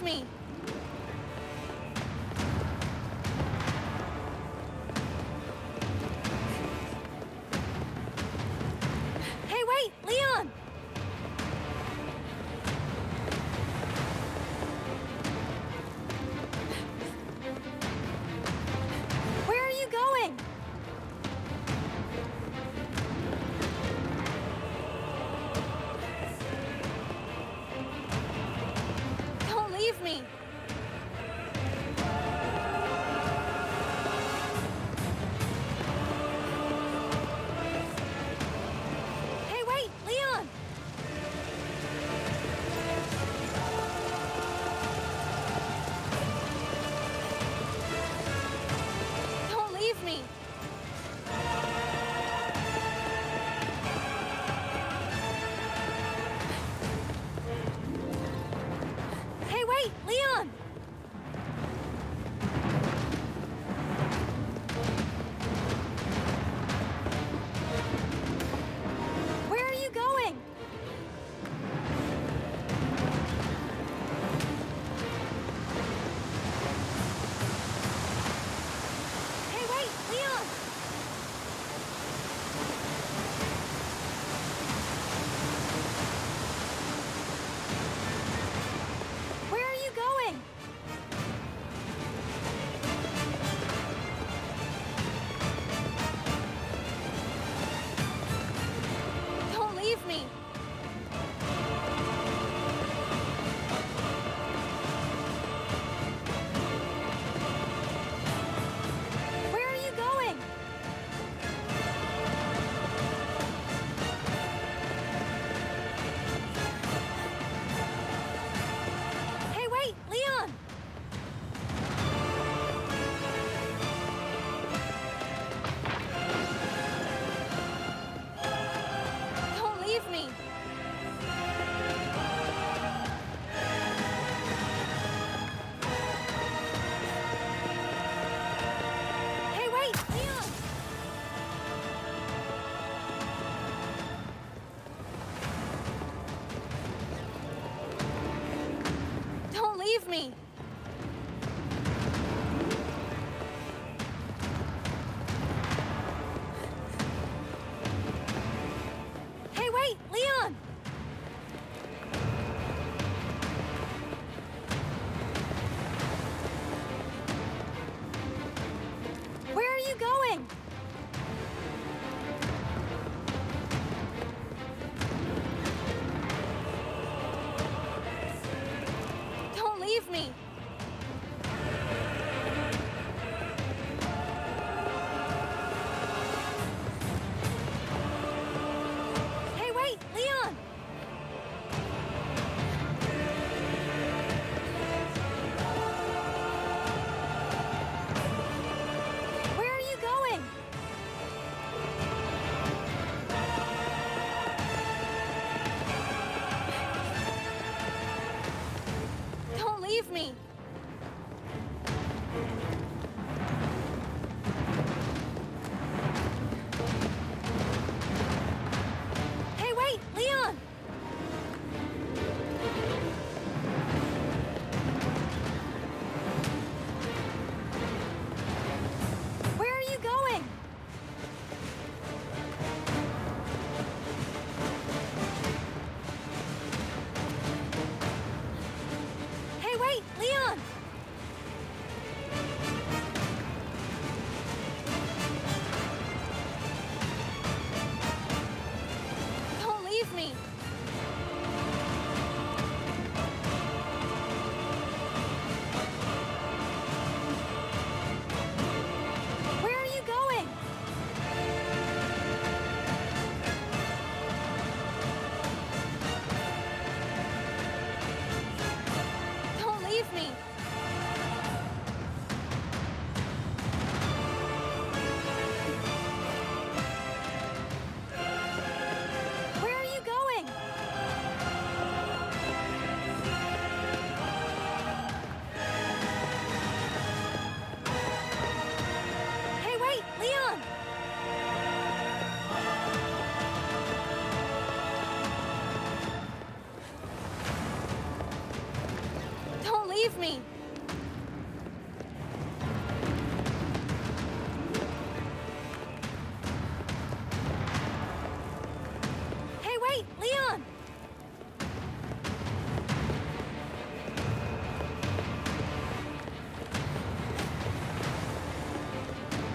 me! Hey, wait! Leon! Where are you going? Don't leave me! Hey, wait! Leon! Don't leave me! Hey, wait! Leon! Where are you going? Hey, wait! Leon! Where are you going? Don't leave me! Where are you going? Hey, wait! Leon! Don't leave me! Hey, wait! Leon! Don't leave me! Hey, wait! Leon! Where are you going? Don't leave me! leave me! Hey, wait! Leon!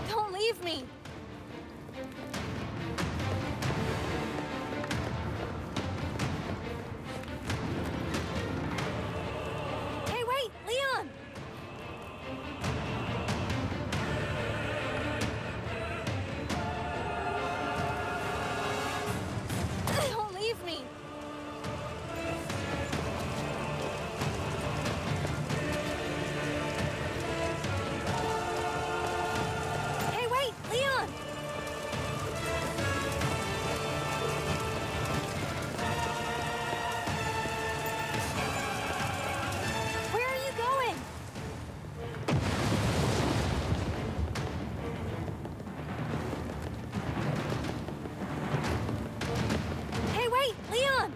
Don't leave me! Hey, wait! Leon! Don't leave me! Hey, wait! Leon! Where are you going? Hey, wait! Leon!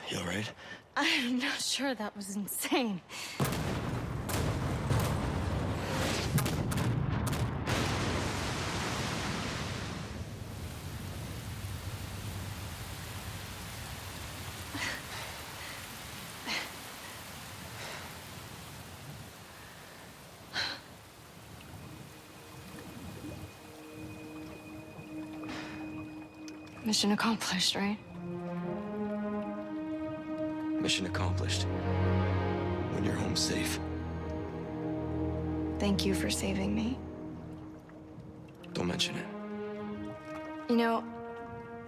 You all right? I'm not sure, that was insane. Mission accomplished, right? Mission accomplished. When you're home safe. Thank you for saving me. Don't mention it. You know,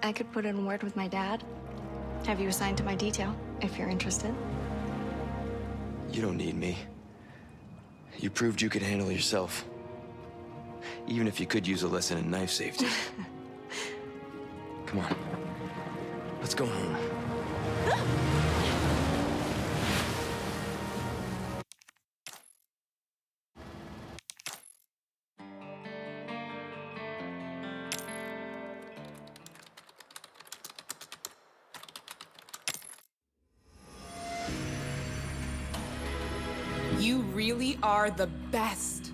I could put in a word with my dad. Have you assigned to my detail, if you're interested. You don't need me. You proved you could handle yourself. Even if you could use a lesson in knife safety. Come on. Let's go home. You really are the best.